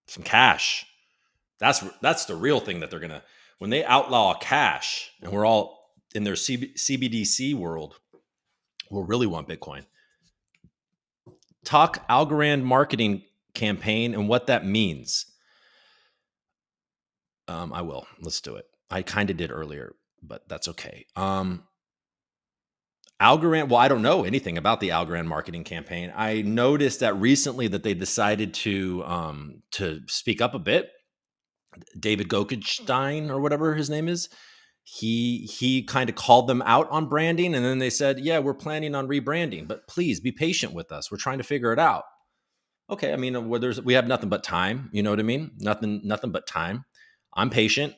some cash. That's the real thing that they're gonna, when they outlaw cash and we're all in their CBDC world, we'll really want Bitcoin. Talk Algorand marketing campaign and what that means. I will. Let's do it. I kind of did earlier, but that's okay. Algorand, well, I don't know anything about the Algorand marketing campaign. I noticed that recently that they decided to speak up a bit. David Gokenstein, or whatever his name is, he kind of called them out on branding, and then they said, yeah, we're planning on rebranding, but please be patient with us. We're trying to figure it out. Okay, I mean, we have nothing but time. You know what I mean? Nothing but time. I'm patient.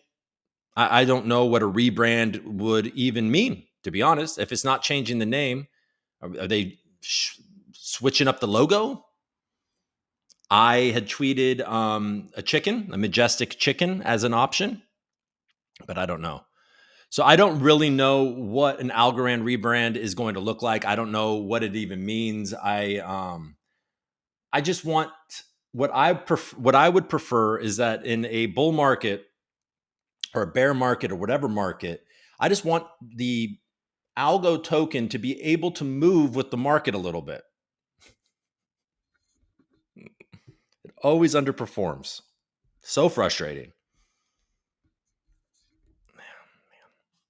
I don't know what a rebrand would even mean, to be honest. If it's not changing the name, Are they switching up the logo? I had tweeted a majestic chicken as an option, but I don't know. So I don't really know what an Algorand rebrand is going to look like. I don't know what it even means. I just want what I would prefer is that in a bull market or a bear market or whatever market, I just want the algo token to be able to move with the market a little bit. It always underperforms. So frustrating.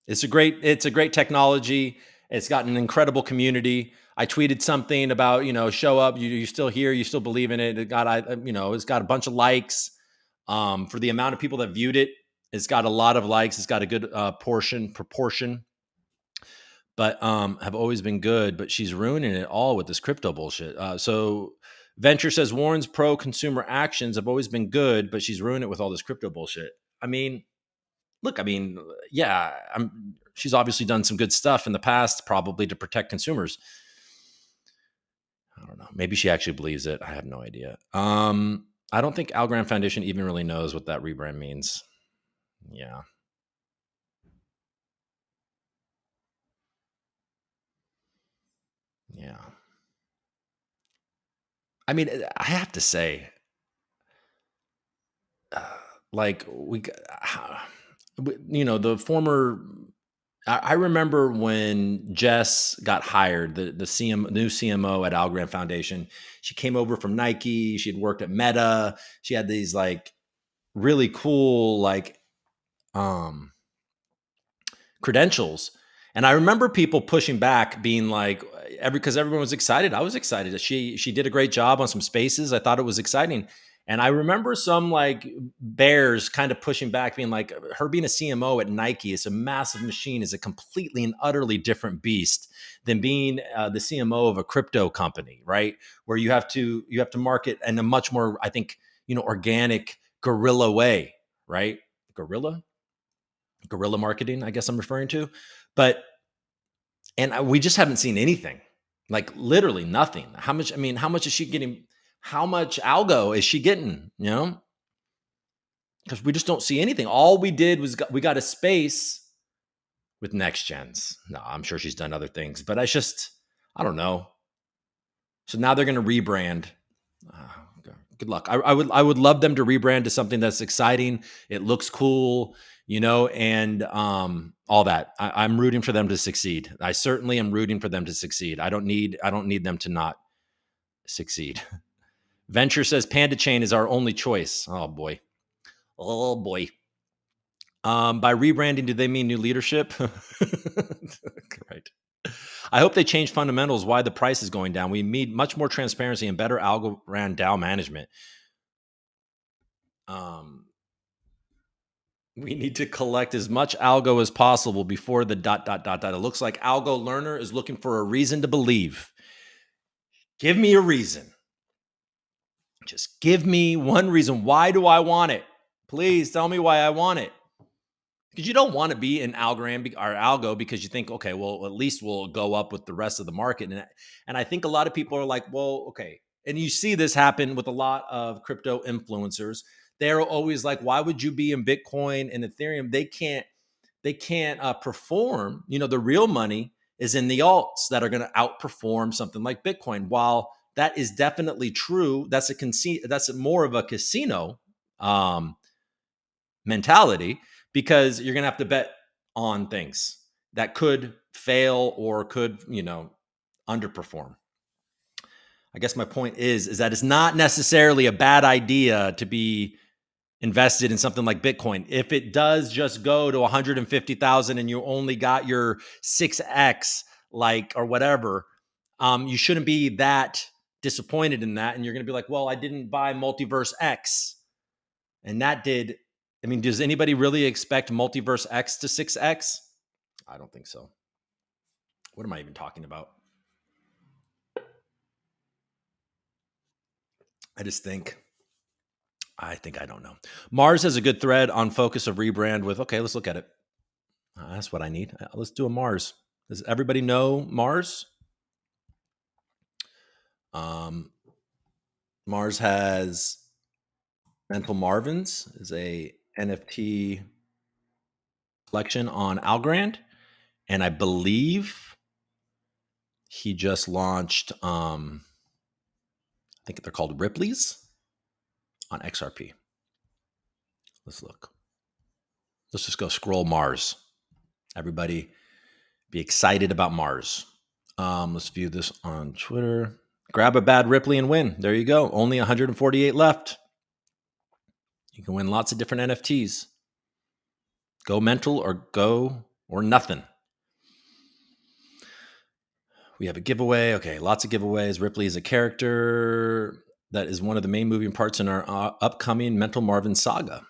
It's a great technology. It's got an incredible community. I tweeted something about, show up, you still here, you still believe in it. It's got a bunch of likes. For the amount of people that viewed it, it's got a lot of likes. It's got a good proportion. But have always been good, but she's ruining it all with this crypto bullshit. So Venture says Warren's pro-consumer actions have always been good, but she's ruined it with all this crypto bullshit. I mean, look, yeah, she's obviously done some good stuff in the past, probably to protect consumers. I don't know. Maybe she actually believes it. I have no idea. I don't think Algorand Foundation even really knows what that rebrand means. Yeah. Yeah. I mean, I have to say, like the former. I remember when Jess got hired, the new CMO at Algorand Foundation. She came over from Nike. She had worked at Meta. She had these like really cool credentials. And I remember people pushing back, being like, because everyone was excited. I was excited. She did a great job on some spaces. I thought it was exciting. And I remember some like bears kind of pushing back, being like, her being a CMO at Nike is a massive machine, is a completely and utterly different beast than being the CMO of a crypto company, right? Where you have to market in a much more, I think, organic guerrilla way, right? Guerrilla marketing, I guess I'm referring to. And we just haven't seen anything, like literally nothing. How much is she getting? How much algo is she getting? Because we just don't see anything. All we did was we got a space with next gens. No, I'm sure she's done other things, but I don't know. So now they're going to rebrand. Good luck. I would love them to rebrand to something that's exciting. It looks cool, and all that. I'm rooting for them to succeed. I certainly am rooting for them to succeed. I don't need them to not succeed. Venture says Panda Chain is our only choice. Oh boy. By rebranding, do they mean new leadership? Right. I hope they change fundamentals, why the price is going down. We need much more transparency and better Algorand DAO management. We need to collect as much algo as possible before the ... It looks like Algo Learner is looking for a reason to believe. Give me a reason. Just give me one reason. Why do I want it? Please tell me why I want it. Because you don't want to be in Algorand or Algo because you think, okay, well, at least we'll go up with the rest of the market. And I think a lot of people are like, well, okay. And you see this happen with a lot of crypto influencers. They're always like, why would you be in Bitcoin and Ethereum? They can't perform. The real money is in the alts that are going to outperform something like Bitcoin. While that is definitely true, that's more of a casino mentality, because you're going to have to bet on things that could fail or could, underperform. I guess my point is that it's not necessarily a bad idea to be invested in something like Bitcoin. If it does just go to 150,000 and you only got your 6x or whatever, you shouldn't be that disappointed in that. And you're going to be like, well, I didn't buy Multiverse X. And that did. Does anybody really expect Multiverse X to 6x? I don't think so. What am I even talking about? I don't know. Mars has a good thread on focus of rebrand with, okay, let's look at it. That's what I need. Let's do a Mars. Does everybody know Mars? Mars has Mental Marvins is a NFT collection on Algorand, and I believe he just launched. I think they're called Ripley's on XRP. Let's look. Let's just go scroll Mars. Everybody, be excited about Mars. Let's view this on Twitter. Grab a bad Ripley and win. There you go. Only 148 left. You can win lots of different NFTs. Go mental or go or nothing. We have a giveaway. Okay, lots of giveaways. Ripley is a character that is one of the main moving parts in our upcoming Mental Marvin saga.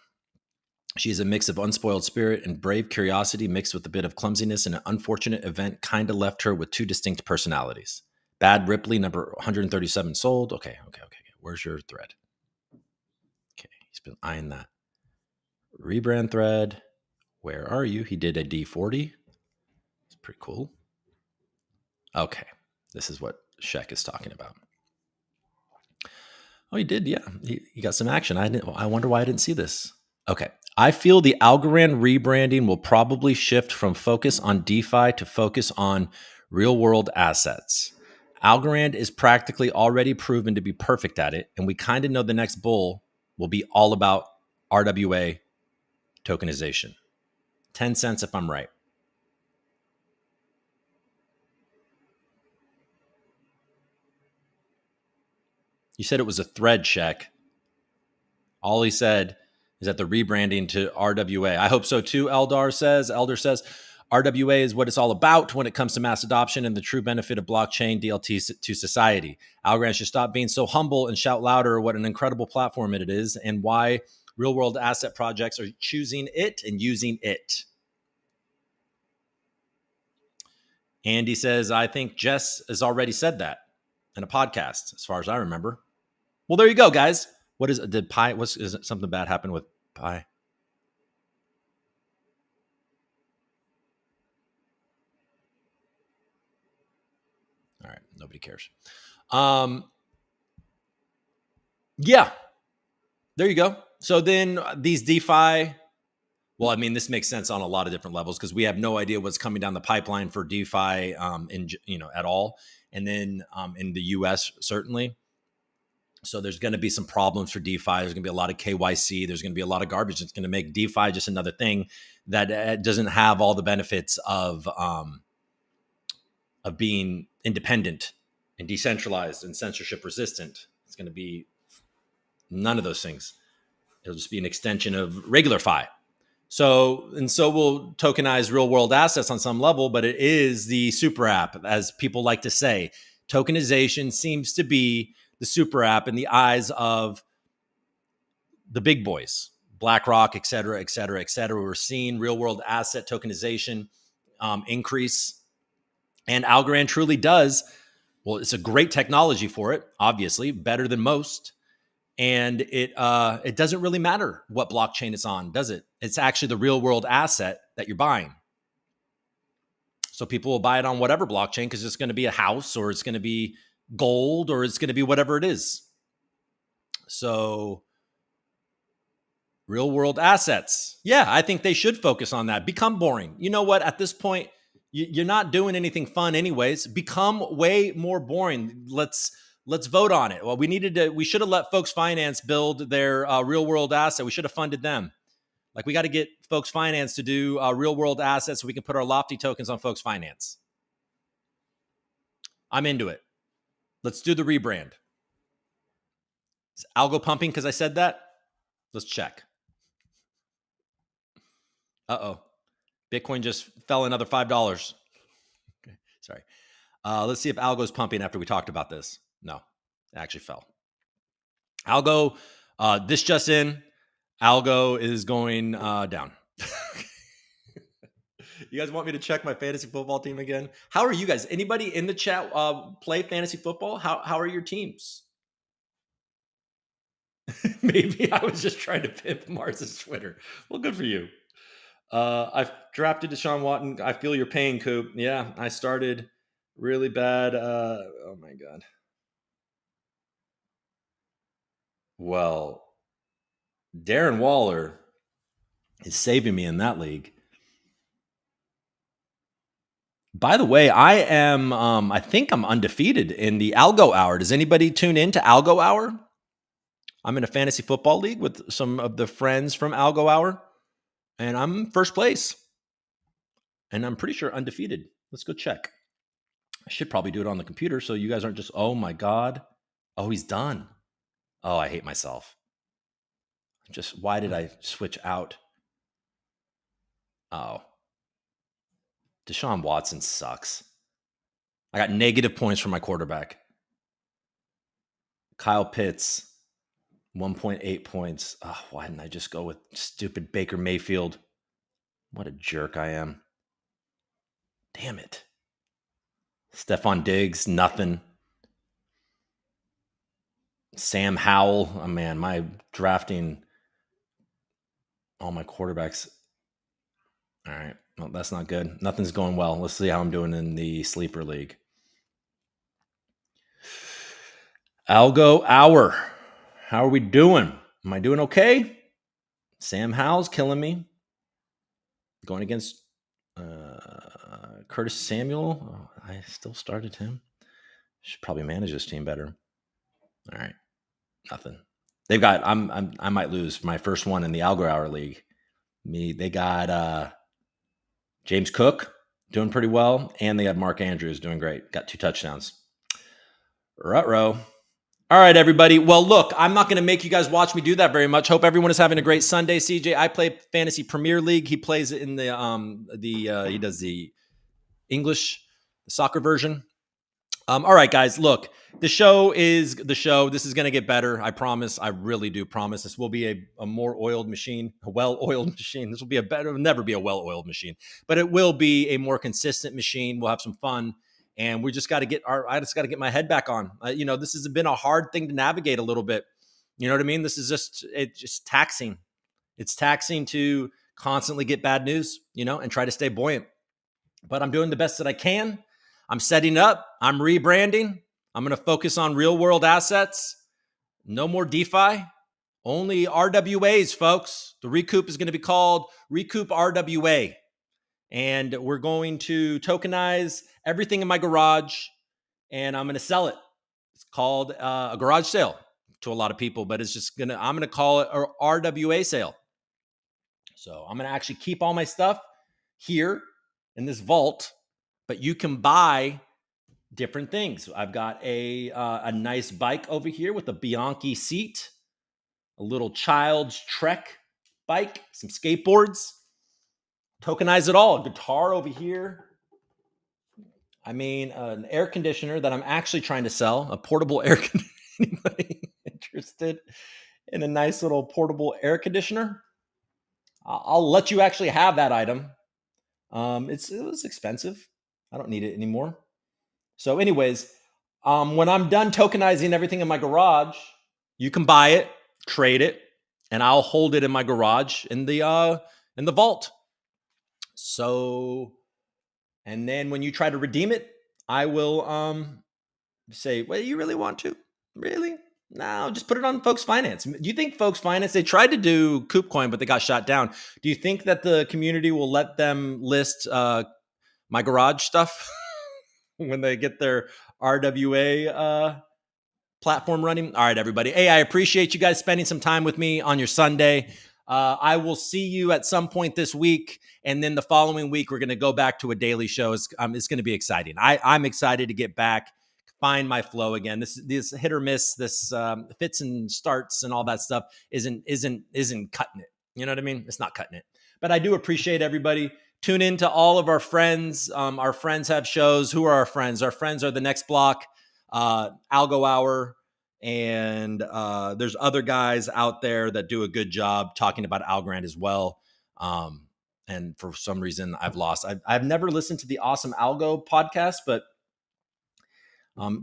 She is a mix of unspoiled spirit and brave curiosity mixed with a bit of clumsiness, and an unfortunate event kind of left her with two distinct personalities. Bad Ripley, number 137 sold. Okay. Where's your thread? Okay, he's been eyeing that. Rebrand thread. Where are you? He did a D40. It's pretty cool. Okay, this is what Sheck is talking about. Oh, he did, yeah. He got some action. I wonder why I didn't see this. Okay. I feel the Algorand rebranding will probably shift from focus on DeFi to focus on real world assets. Algorand is practically already proven to be perfect at it, and we kind of know the next bull will be all about RWA tokenization. 10 cents if I'm right. You said it was a thread, Sheck. All he said is that the rebranding to RWA. I hope so too, Elder says. RWA is what it's all about when it comes to mass adoption and the true benefit of blockchain DLT to society. Algorand should stop being so humble and shout louder what an incredible platform it is and why real world asset projects are choosing it and using it. Andy says, I think Jess has already said that in a podcast, as far as I remember. Well, there you go, guys. What is it? Did Pi? Is it something bad happen with Pi? All right, nobody cares. Yeah, there you go. So then these DeFi. Well, I mean, this makes sense on a lot of different levels because we have no idea what's coming down the pipeline for DeFi, at all, and then in the U.S. certainly. So there's going to be some problems for DeFi. There's going to be a lot of KYC. There's going to be a lot of garbage. It's going to make DeFi just another thing that doesn't have all the benefits of being independent and decentralized and censorship resistant. It's going to be none of those things. It'll just be an extension of regular Fi. So we'll tokenize real world assets on some level, but it is the super app, as people like to say. Tokenization seems to be the super app in the eyes of the big boys, BlackRock, et cetera, et cetera, et cetera. We're seeing real world asset tokenization increase. And Algorand truly does. Well, it's a great technology for it, obviously, better than most. And it doesn't really matter what blockchain it's on, does it? It's actually the real world asset that you're buying. So people will buy it on whatever blockchain because it's going to be a house or it's going to be gold or it's going to be whatever it is. So real world assets. Yeah, I think they should focus on that. Become boring. You know what? At this point, you're not doing anything fun anyways. Become way more boring. Let's vote on it. Well, we should have let Folks Finance build their real world asset. We should have funded them. Like, we got to get Folks Finance to do real world assets so we can put our Lofty tokens on Folks Finance. I'm into it. Let's do the rebrand. Is algo pumping because I said that? Let's check. Uh-oh. Bitcoin just fell another $5. Okay, sorry. Let's see if algo's pumping after we talked about this. No, it actually fell. Algo, this just in, algo is going down. You guys want me to check my fantasy football team again? How are you guys? Anybody in the chat play fantasy football? How are your teams? Maybe I was just trying to pimp Mars's Twitter. Well, good for you. I've drafted Deshaun Watson. I feel your pain, Coop. Yeah, I started really bad. Oh my God. Well, Darren Waller is saving me in that league. By the way, I think I'm undefeated in the Algo Hour. Does anybody tune in to Algo Hour? I'm in a fantasy football league with some of the friends from Algo Hour, and I'm first place. And I'm pretty sure undefeated. Let's go check. I should probably do it on the computer so you guys aren't just, oh my God. Oh, he's done. Oh, I hate myself. Just why did I switch out? Oh. Deshaun Watson sucks. I got negative points for my quarterback. Kyle Pitts, 1.8 points. Oh, why didn't I just go with stupid Baker Mayfield? What a jerk I am. Damn it. Stephon Diggs, nothing. Sam Howell. Oh, man, my drafting all my quarterbacks. All right. Well, that's not good. Nothing's going well. Let's see how I'm doing in the sleeper league. Algo Hour. How are we doing? Am I doing okay? Sam Howell's killing me. Going against Curtis Samuel. Oh, I still started him. Should probably manage this team better. All right. Nothing. They've got I might lose my first one in the Algo Hour league. They got James Cook doing pretty well, and they had Mark Andrews doing great. Got 2 touchdowns. Ruh-roh. All right, everybody. Well, look, I'm not going to make you guys watch me do that very much. Hope everyone is having a great Sunday. CJ, I play Fantasy Premier League. He plays in he does the English soccer version. All right, guys, look, the show is the show. This is going to get better. I promise. I really do promise. This will be a more oiled machine, a well-oiled machine. This will be it'll never be a well-oiled machine, but it will be a more consistent machine. We'll have some fun. And we just got to I just got to get my head back on. This has been a hard thing to navigate a little bit. You know what I mean? This is it's just taxing. It's taxing to constantly get bad news, and try to stay buoyant. But I'm doing the best that I can. I'm setting up. I'm rebranding. I'm going to focus on real world assets. No more DeFi. Only RWAs, folks. The ReCoop is going to be called ReCoop RWA. And we're going to tokenize everything in my garage, and I'm going to sell it. It's called a garage sale to a lot of people, but I'm going to call it a RWA sale. So I'm going to actually keep all my stuff here in this vault, but you can buy different things. I've got a nice bike over here with a Bianchi seat, a little child's Trek bike, some skateboards. Tokenize it all. A guitar over here. I mean, an air conditioner that I'm actually trying to sell, a portable air conditioner. Anybody interested in a nice little portable air conditioner? I'll let you actually have that item. It was expensive. I don't need it anymore. So anyways, when I'm done tokenizing everything in my garage, you can buy it, trade it, and I'll hold it in my garage in the vault. So, and then when you try to redeem it, I will say, well, you really want to? Really? No, just put it on Folks Finance. Do you think Folks Finance, they tried to do KubeCoin, but they got shot down. Do you think that the community will let them list my garage stuff when they get their RWA platform running? All right, everybody. Hey, I appreciate you guys spending some time with me on your Sunday. I will see you at some point this week. And then the following week, we're going to go back to a daily show. It's going to be exciting. I'm excited to get back, find my flow again. This hit or miss, this fits and starts and all that stuff isn't cutting it. You know what I mean? It's not cutting it. But I do appreciate everybody. Tune in to all of our friends. Our friends have shows. Who are our friends? Our friends are The Next Block, Algo Hour, and there's other guys out there that do a good job talking about Algorand as well. And for some reason, I've lost. I've never listened to the Awesome Algo podcast, but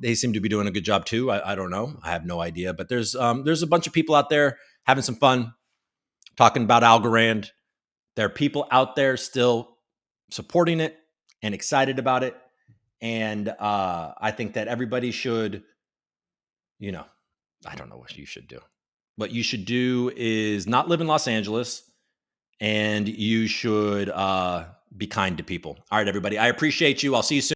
they seem to be doing a good job too. I don't know. I have no idea. But there's a bunch of people out there having some fun talking about Algorand. There are people out there still supporting it and excited about it. And I think that everybody should, I don't know what you should do. what you should do is not live in Los Angeles, and you should be kind to people. All right, everybody. I appreciate you. I'll see you soon.